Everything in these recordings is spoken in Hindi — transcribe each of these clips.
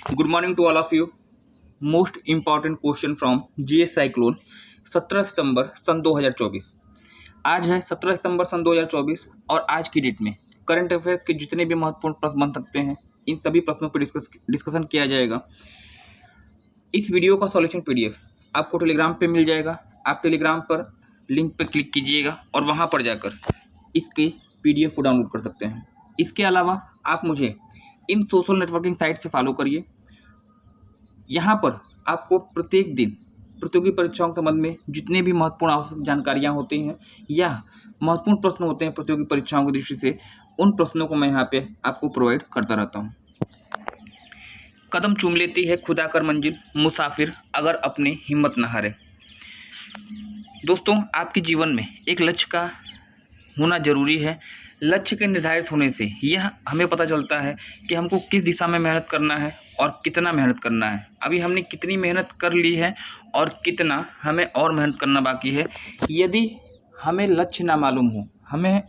Good morning to all of you. Most important question from GS cyclone 17 सितंबर सन 2024। आज है 17 सितंबर सन 2024 और आज की डेट में करंट अफेयर्स के जितने भी महत्वपूर्ण प्रश्न बन सकते हैं इन सभी प्रश्नों पर डिस्कशन किया जाएगा। इस वीडियो का सॉल्यूशन पीडीएफ आपको टेलीग्राम पे मिल जाएगा। आप टेलीग्राम पर लिंक पर क्लिक कीजिएगा और वहाँ पर जाकर इसके पीडीएफ को डाउनलोड कर सकते हैं। इसके अलावा आप मुझे इन सोशल नेटवर्किंग साइट से फॉलो करिए। यहाँ पर आपको प्रत्येक दिन प्रतियोगी परीक्षाओं के संबंध में जितने भी महत्वपूर्ण आवश्यक जानकारियाँ होती हैं या महत्वपूर्ण प्रश्न होते हैं प्रतियोगी परीक्षाओं की दृष्टि से, उन प्रश्नों को मैं यहाँ पे आपको प्रोवाइड करता रहता हूँ। कदम चूम लेती है खुदा कर मंजिल, मुसाफिर अगर अपनी हिम्मत न हारे। दोस्तों, आपके जीवन में एक लक्ष्य का होना जरूरी है। लक्ष्य के निर्धारित होने से यह हमें पता चलता है कि हमको किस दिशा में मेहनत करना है और कितना मेहनत करना है। अभी हमने कितनी मेहनत कर ली है और कितना हमें और मेहनत करना बाकी है। यदि हमें लक्ष्य ना मालूम हो, हमें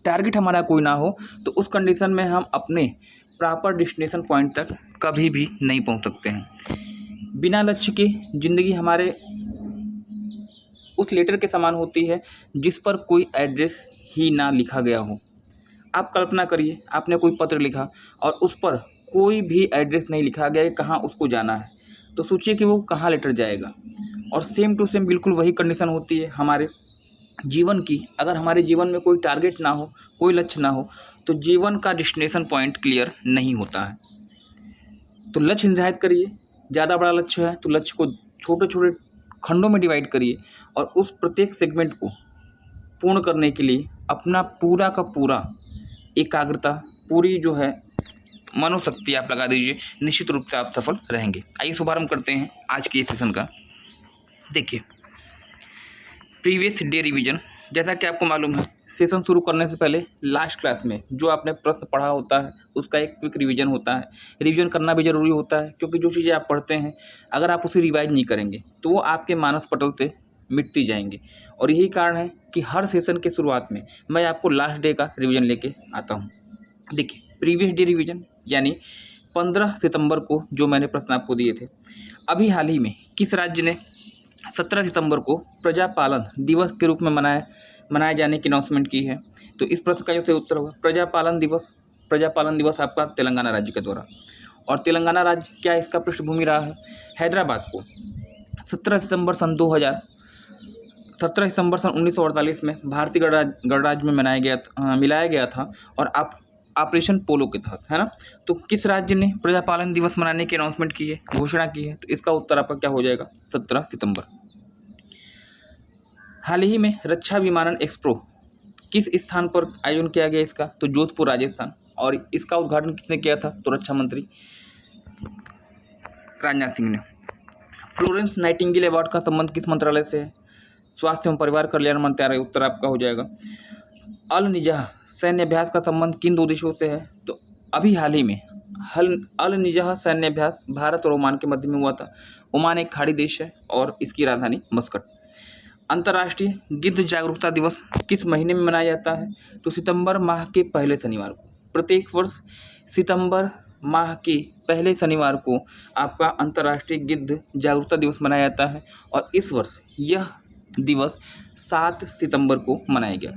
टारगेट हमारा कोई ना हो, तो उस कंडीशन में हम अपने प्रॉपर डेस्टिनेशन पॉइंट तक कभी भी नहीं पहुंच सकते हैं। बिना लक्ष्य के ज़िंदगी हमारे उस लेटर के समान होती है जिस पर कोई एड्रेस ही ना लिखा गया हो। आप कल्पना करिए, आपने कोई पत्र लिखा और उस पर कोई भी एड्रेस नहीं लिखा गया है कहाँ उसको जाना है, तो सोचिए कि वो कहाँ लेटर जाएगा। और सेम टू सेम बिल्कुल वही कंडीशन होती है हमारे जीवन की। अगर हमारे जीवन में कोई टारगेट ना हो, कोई लक्ष्य ना हो, तो जीवन का डेस्टिनेशन पॉइंट क्लियर नहीं होता है। तो लक्ष्य निर्धारित करिए। ज़्यादा बड़ा लक्ष्य है तो लक्ष्य को छोटे छोटे खंडों में डिवाइड करिए और उस प्रत्येक सेगमेंट को पूर्ण करने के लिए अपना पूरा का पूरा एकाग्रता, पूरी जो है मनोशक्ति आप लगा दीजिए। निश्चित रूप से आप सफल रहेंगे। आइए शुभारंभ करते हैं आज के सेशन का। देखिए, प्रीवियस डे रिवीजन, जैसा कि आपको मालूम है सेशन शुरू करने से पहले लास्ट क्लास में जो आपने प्रश्न पढ़ा होता है उसका एक क्विक रिवीजन होता है। रिवीजन करना भी ज़रूरी होता है क्योंकि जो चीज़ें आप पढ़ते हैं अगर आप उसे रिवाइज नहीं करेंगे तो वो आपके मानस पटल से मिटती जाएंगी। और यही कारण है कि हर सेशन के शुरुआत में मैं आपको लास्ट डे का रिवीजन लेके आता हूँ। देखिए, प्रीवियस डे रिवीजन यानी 15 सितंबर को जो मैंने प्रश्न आपको दिए थे, अभी हाल ही में किस राज्य ने 17 सितंबर को प्रजापालन दिवस के रूप में मनाए जाने की अनाउंसमेंट की है? तो इस प्रश्न का जो सही उत्तर होगा प्रजापालन दिवस आपका तेलंगाना राज्य के द्वारा। और तेलंगाना राज्य क्या इसका पृष्ठभूमि रहा है? हैदराबाद को 17 सितंबर सन 1948 में भारतीय गणराज्य में मिलाया गया था और ऑपरेशन पोलो के तहत, है ना। तो किस राज्य ने प्रजापालन दिवस मनाने की अनाउंसमेंट की है, घोषणा की है? तो इसका उत्तर आपका क्या हो जाएगा? 17 सितंबर। हाल ही में रक्षा विमानन एक्सपो किस स्थान पर आयोजन किया गया इसका? तो जोधपुर राजस्थान। और इसका उद्घाटन किसने किया था? तो रक्षा मंत्री राजनाथ सिंह ने। फ्लोरेंस नाइटिंगेल अवार्ड का संबंध किस मंत्रालय से है? स्वास्थ्य एवं परिवार कल्याण मंत्रालय। उत्तर आपका हो जाएगा। अल निजाह सैन्य अभ्यास का संबंध किन दो देशों से है? तो अभी हाल ही में अल निजाह सैन्य अभ्यास भारत और ओमान के मध्य में हुआ था। ओमान एक खाड़ी देश है और इसकी राजधानी मस्कट। अंतर्राष्ट्रीय गिद्ध जागरूकता दिवस किस महीने में मनाया जाता है? तो सितंबर माह के पहले शनिवार को। प्रत्येक वर्ष सितंबर माह के पहले शनिवार को आपका अंतर्राष्ट्रीय गिद्ध जागरूकता दिवस मनाया जाता है और इस वर्ष यह दिवस 7 सितंबर को मनाया गया।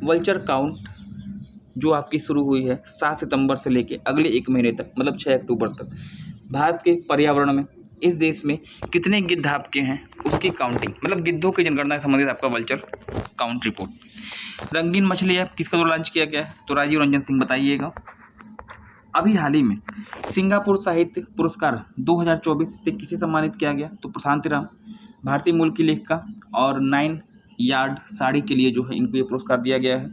वल्चर काउंट जो आपकी शुरू हुई है 7 सितंबर से लेके अगले एक महीने तक, मतलब 6 अक्टूबर तक, भारत के पर्यावरण में इस देश में कितने गिद्ध आपके हैं उसकी काउंटिंग, मतलब गिद्धों की जनगणना से संबंधित आपका वल्चर काउंट रिपोर्ट। रंगीन मछली ऐप किसका द्वारा लॉन्च किया गया है? तो राजीव रंजन सिंह बताइएगा। अभी हाल ही में सिंगापुर साहित्य पुरस्कार 2024 से किसे सम्मानित किया गया? तो प्रशांति राम, भारतीय मूल की लेखिका, और 9 यार्ड साड़ी के लिए जो है इनको ये पुरस्कार दिया गया है।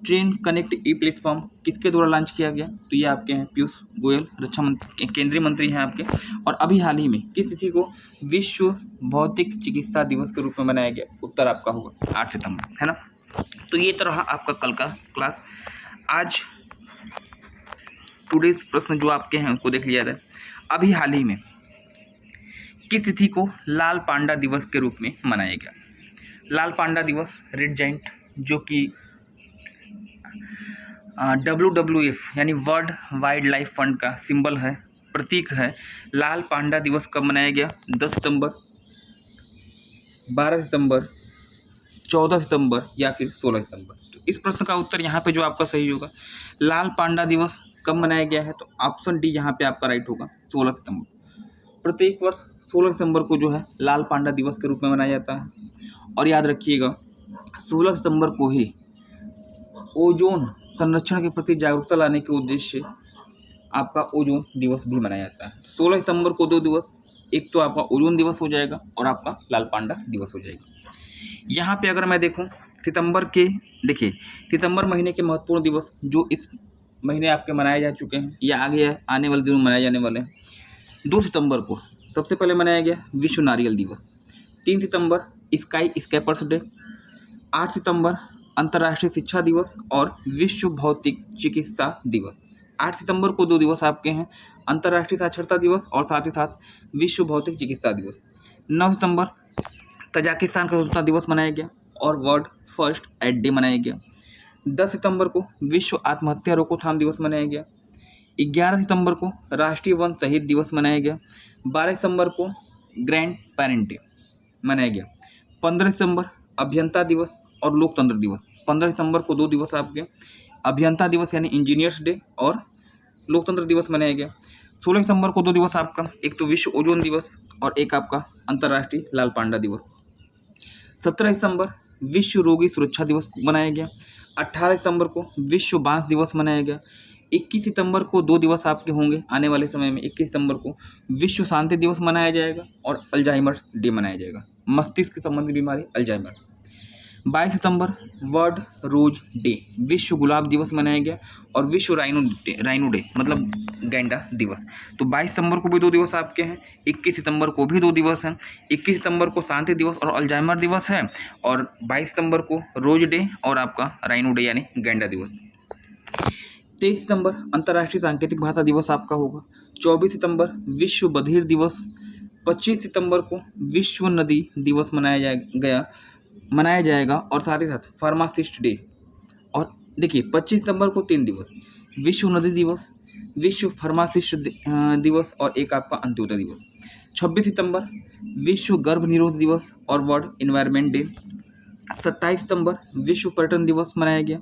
ट्रेन कनेक्ट ई प्लेटफॉर्म किसके द्वारा लॉन्च किया गया? तो ये आपके हैं पीयूष गोयल, रक्षा मंत्री, केंद्रीय मंत्री हैं आपके। और अभी हाल ही में किस तिथि को विश्व भौतिक चिकित्सा दिवस के रूप में मनाया गया? उत्तर आपका होगा 8 सितंबर, है ना। तो ये तो रहा आपका कल का क्लास। आज टुडेज प्रश्न जो आपके हैं उसको देख लिया जाए। अभी हाल ही में किस तिथि को लाल पांडा दिवस के रूप में मनाया गया? लाल पांडा दिवस, रेड जाइंट, जो कि WWF यानी वर्ल्ड वाइल्ड लाइफ फंड का सिंबल है, प्रतीक है। लाल पांडा दिवस कब मनाया गया? 10 सितंबर, 12 सितंबर, 14 सितंबर या फिर 16 सितंबर। तो इस प्रश्न का उत्तर यहाँ पे जो आपका सही होगा, लाल पांडा दिवस कब मनाया गया है, तो ऑप्शन डी यहाँ पे आपका राइट होगा, 16 सितंबर। प्रत्येक वर्ष 16 सितंबर को जो है लाल पांडा दिवस के रूप में मनाया जाता है। और याद रखिएगा 16 सितंबर को ही ओजोन संरक्षण के प्रति जागरूकता लाने के उद्देश्य से आपका ओजोन दिवस भी मनाया जाता है। 16 सितंबर को 2 दिवस, एक तो आपका ओजोन दिवस हो जाएगा और आपका लाल पांडा दिवस हो जाएगा। यहाँ पे अगर मैं देखूँ सितंबर के, देखिए सितंबर महीने के महत्वपूर्ण दिवस जो इस महीने आपके मनाए जा चुके हैं या आगे आने वाले दिनों में मनाए जाने वाले हैं। 2 सितंबर को सबसे पहले मनाया गया विश्व नारियल दिवस। 3 सितंबर स्काई स्केपर्स डे। 8 सितंबर अंतर्राष्ट्रीय शिक्षा दिवस और विश्व भौतिक चिकित्सा दिवस। 8 सितंबर को 2 दिवस आपके हैं, अंतर्राष्ट्रीय साक्षरता दिवस और साथ ही साथ विश्व भौतिक चिकित्सा दिवस। 9 सितंबर तजाकिस्तान का स्वतंत्रता दिवस मनाया गया और वर्ल्ड फर्स्ट एड डे मनाया गया। 10 सितंबर को विश्व आत्महत्या रोकथाम दिवस मनाया गया। 11 सितंबर को राष्ट्रीय वन शहीद दिवस मनाया गया। 12 सितंबर को ग्रैंड पेरेंट डे मनाया गया। 15 सितंबर अभियंता दिवस और लोकतंत्र दिवस। 15 सितंबर को 2 दिवस आपके अभियंता दिवस यानी इंजीनियर्स डे और लोकतंत्र दिवस मनाया गया। 16 सितंबर को 2 दिवस आपका, एक तो विश्व ओजोन दिवस और एक आपका अंतर्राष्ट्रीय लाल पांडा दिवस। 17 सितंबर विश्व रोगी सुरक्षा दिवस मनाया गया। 18 सितंबर को विश्व बांस दिवस मनाया गया। 21 सितंबर को 2 दिवस आपके होंगे आने वाले समय में। 21 सितंबर को विश्व शांति दिवस मनाया जाएगा और अल्जाइमर डे मनाया जाएगा, मस्तिष्क संबंधी बीमारी अल्जाइमर। 22 सितंबर वर्ल्ड रोज डे, विश्व गुलाब दिवस मनाया गया और विश्व राइनो डे मतलब गैंडा दिवस। तो 22 सितंबर को भी 2 दिवस आपके हैं, 21 सितंबर को भी 2 दिवस हैं। 21 सितंबर को शांति दिवस और अल्जाइमर दिवस है और 22 सितंबर को रोज डे और आपका राइनो डे यानी गैंडा दिवस। 23 सितंबर अंतर्राष्ट्रीय सांकेतिक भाषा दिवस आपका होगा। 24 सितंबर विश्व बधिर दिवस। 25 सितंबर को विश्व नदी दिवस मनाया जाएगा और साथ ही साथ फार्मासिस्ट डे। और देखिए 25 सितंबर को 3 दिवस, विश्व नदी दिवस, विश्व फार्मासिस्ट दिवस और एक आपका अंत्योदय दिवस। 26 सितंबर विश्व गर्भ निरोध दिवस और वर्ल्ड एनवायरनमेंट डे। 27 सितंबर विश्व पर्यटन दिवस मनाया गया।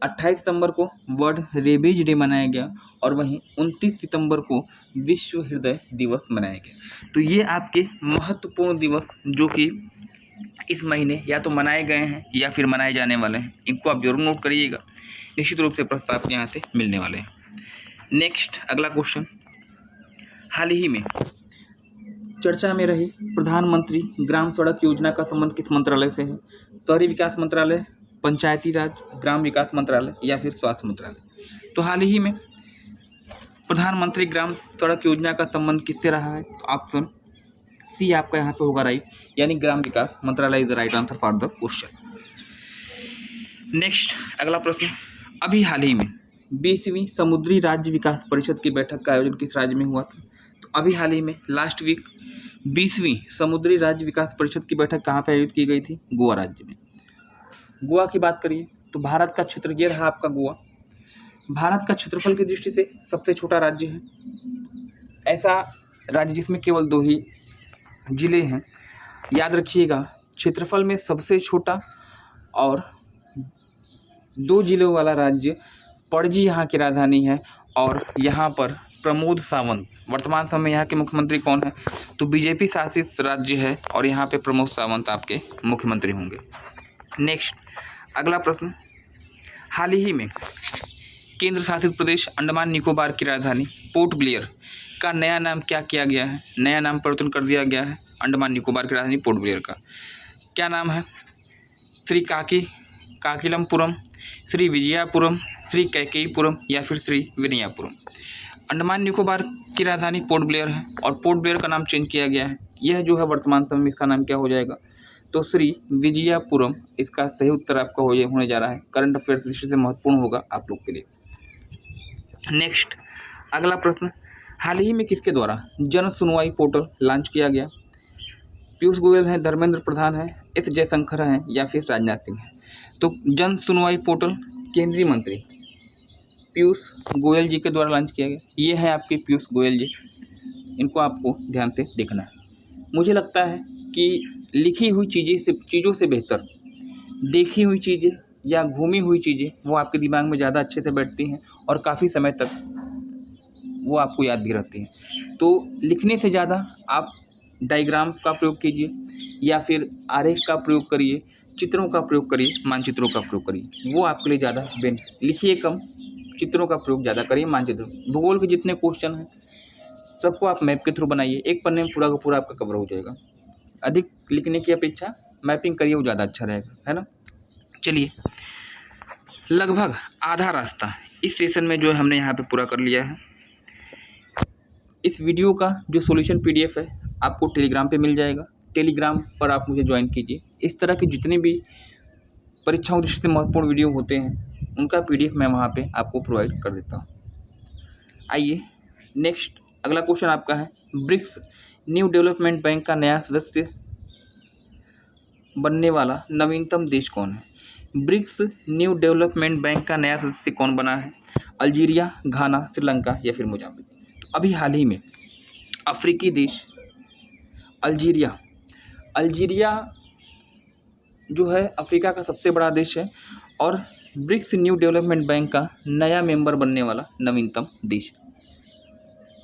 28 सितंबर को वर्ल्ड रेबीज डे मनाया गया और वहीं 29 सितंबर को विश्व हृदय दिवस मनाया गया। तो ये आपके महत्वपूर्ण दिवस जो कि इस महीने या तो मनाए गए हैं या फिर मनाए जाने वाले हैं, इनको आप जरूर नोट करिएगा। निश्चित रूप से प्रश्न आपके यहाँ से मिलने वाले हैं। नेक्स्ट अगला क्वेश्चन, हाल ही में चर्चा में रही प्रधानमंत्री ग्राम सड़क योजना का संबंध किस मंत्रालय से है? शहरी विकास मंत्रालय, पंचायती राज, ग्राम विकास मंत्रालय या फिर स्वास्थ्य मंत्रालय। तो हाल ही में प्रधानमंत्री ग्राम सड़क योजना का संबंध किससे रहा है? तो ऑप्शन सी आपका यहाँ पे होगा राइट, यानी ग्राम विकास मंत्रालय is the right answer for the question. Next अगला प्रश्न, अभी हाल ही में 20वीं समुद्री राज्य विकास परिषद की बैठक का आयोजन किस राज्य में हुआ था? तो अभी हाल ही में लास्ट वीक 20वीं समुद्री राज्य विकास परिषद की बैठक कहाँ पर आयोजित की गई थी? गोवा राज्य में। गोवा की बात करिए तो भारत का क्षेत्र ये रहा आपका गोवा। भारत का क्षेत्रफल की दृष्टि से सबसे छोटा राज्य है, ऐसा राज्य जिसमें केवल 2 ही जिले हैं। याद रखिएगा क्षेत्रफल में सबसे छोटा और 2 जिलों वाला राज्य पणजी यहाँ की राजधानी है और यहाँ पर प्रमोद सावंत वर्तमान समय यहाँ के मुख्यमंत्री कौन है? तो बीजेपी शासित राज्य है और यहाँ पे प्रमोद सावंत आपके मुख्यमंत्री होंगे। नेक्स्ट अगला प्रश्न, हाल ही में केंद्र शासित प्रदेश अंडमान निकोबार की राजधानी पोर्ट ब्लेयर का नया नाम क्या किया गया है? नया नाम परिवर्तन कर दिया गया है अंडमान निकोबार की राजधानी पोर्ट ब्लेयर का। क्या नाम है? श्री काकीलमपुरम, श्री विजयापुरम, श्री कैकेयीपुरम या फिर श्री विनयापुरम। अंडमान निकोबार की राजधानी पोर्ट ब्लेयर है और पोर्ट ब्लेयर का नाम चेंज किया गया है। यह जो है वर्तमान समय में इसका नाम क्या हो जाएगा? तो श्री विजयापुरम इसका सही उत्तर आपका होने जा रहा है। करंट अफेयर्स दृष्टि से महत्वपूर्ण होगा आप लोग के लिए। नेक्स्ट अगला प्रश्न, हाल ही में किसके द्वारा जन सुनवाई पोर्टल लॉन्च किया गया? पीयूष गोयल हैं, धर्मेंद्र प्रधान हैं, एस जयशंकर हैं या फिर राजनाथ सिंह हैं। तो जन सुनवाई पोर्टल केंद्रीय मंत्री पीयूष गोयल जी के द्वारा लॉन्च किया गया। ये है आपके पीयूष गोयल जी, इनको आपको ध्यान से देखना है। मुझे लगता है कि लिखी हुई चीज़ों से बेहतर देखी हुई चीज़ें या घूमी हुई चीज़ें वो आपके दिमाग में ज़्यादा अच्छे से बैठती हैं और काफ़ी समय तक वो आपको याद भी रहती हैं। तो लिखने से ज़्यादा आप डायग्राम का प्रयोग कीजिए या फिर आरेख का प्रयोग करिए, चित्रों का प्रयोग करिए, मानचित्रों का प्रयोग करिए, वो आपके लिए ज़्यादा लिखिए कम, चित्रों का प्रयोग ज़्यादा करिए, मानचित्रों। भूगोल के जितने क्वेश्चन हैं सबको आप मैप के थ्रू बनाइए, एक पन्ने में पूरा का पूरा आपका कवर हो जाएगा। अधिक लिखने की अपेक्षा मैपिंग करिए, वो ज़्यादा अच्छा रहेगा, है ना। चलिए, लगभग आधा रास्ता इस सेशन में जो है हमने यहाँ पे पूरा कर लिया है। इस वीडियो का जो सॉल्यूशन पीडीएफ है आपको टेलीग्राम पे मिल जाएगा। टेलीग्राम पर आप मुझे ज्वाइन कीजिए। इस तरह के जितने भी परीक्षाओं दृष्टि से महत्वपूर्ण वीडियो होते हैं उनका पीडीएफ मैं वहाँ पे आपको प्रोवाइड कर देता हूँ। आइए नेक्स्ट, अगला क्वेश्चन आपका है, ब्रिक्स न्यू डेवलपमेंट बैंक का नया सदस्य बनने वाला नवीनतम देश कौन है? ब्रिक्स न्यू डेवलपमेंट बैंक का नया सदस्य कौन बना है? अल्जीरिया, घाना, श्रीलंका या फिर मोजाम्बिक? तो अभी हाल ही में अफ्रीकी देश अल्जीरिया जो है अफ्रीका का सबसे बड़ा देश है और ब्रिक्स न्यू डेवलपमेंट बैंक का नया मेंबर बनने वाला नवीनतम देश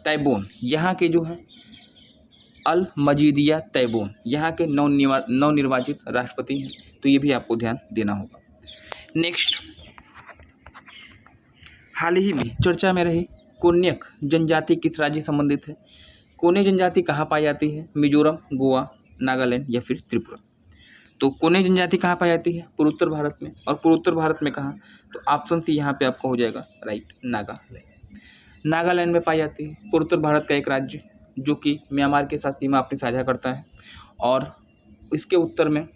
तैबोन, यहाँ के जो है अल मजीदिया तैबोन, यहाँ के नवनिर्वाचित राष्ट्रपति हैं। तो ये भी आपको ध्यान देना होगा। नेक्स्ट, हाल ही में चर्चा में रही कोन्यक जनजाति किस राज्य से संबंधित है? कोने जनजाति कहाँ पाई जाती है? मिजोरम, गोवा, नागालैंड या फिर त्रिपुरा? तो कोने जनजाति कहाँ पाई जाती है? पूर्वोत्तर भारत में। और पूर्वोत्तर भारत में कहाँ? तो ऑप्शन सी यहाँ पे आपका हो जाएगा राइट, नागालैंड। नागालैंड में पाई जाती है, पूर्वोत्तर भारत का एक राज्य जो कि म्यांमार के साथ सीमा अपनी साझा करता है। और इसके उत्तर में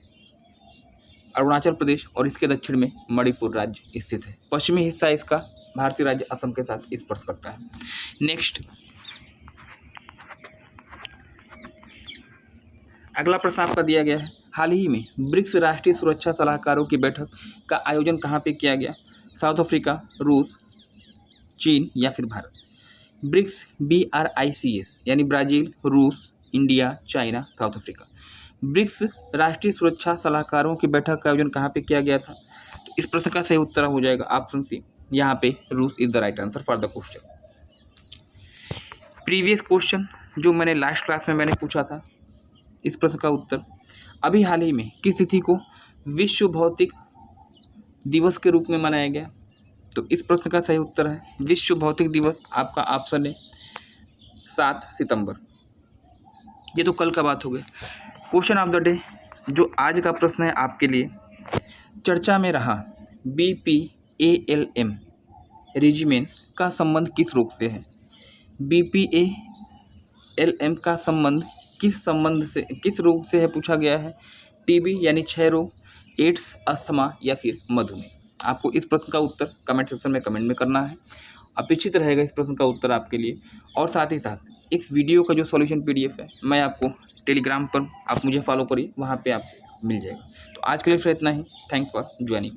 अरुणाचल प्रदेश और इसके दक्षिण में मणिपुर राज्य स्थित है। पश्चिमी हिस्सा इसका भारतीय राज्य असम के साथ स्पर्श करता है। नेक्स्ट, अगला प्रश्न आपका दिया गया है, हाल ही में ब्रिक्स राष्ट्रीय सुरक्षा सलाहकारों की बैठक का आयोजन कहाँ पे किया गया? साउथ अफ्रीका, रूस, चीन या फिर भारत? ब्रिक्स BRICS यानी ब्राज़ील, रूस, India, China, South Africa. BRICS राष्ट्रीय सुरक्षा सलाहकारों की बैठक का आयोजन कहाँ पे किया गया था? तो इस प्रश्न का सही उत्तर हो जाएगा ऑप्शन सी, यहाँ पे रूस is the right answer for the question. Previous question जो मैंने लास्ट क्लास में मैंने पूछा था, इस प्रश्न का उत्तर, अभी हाल ही में किस तिथि को विश्व भौतिक दिवस के रूप में मनाया गया? तो इस प्रश्न का सही उत्तर है विश्व भौतिक दिवस, आपका ऑप्शन है 7 सितंबर। ये तो कल का बात हो गया। क्वेश्चन ऑफ द डे जो आज का प्रश्न है आपके लिए, चर्चा में रहा BPALM रेजिमेंट का संबंध किस रोग से है? BPALM का संबंध किस रोग से है पूछा गया है? टीबी यानी क्षय रोग, एड्स, अस्थमा या फिर मधुमेह? आपको इस प्रश्न का उत्तर कमेंट सेक्शन में कमेंट में करना है। अपेक्षित रहेगा इस प्रश्न का उत्तर आपके लिए। और साथ ही साथ इस वीडियो का जो सॉल्यूशन पीडीएफ है मैं आपको टेलीग्राम पर आप मुझे फॉलो करिए, वहाँ पे आप मिल जाएगा। तो आज के लिए फिर इतना ही। Thanks for joining.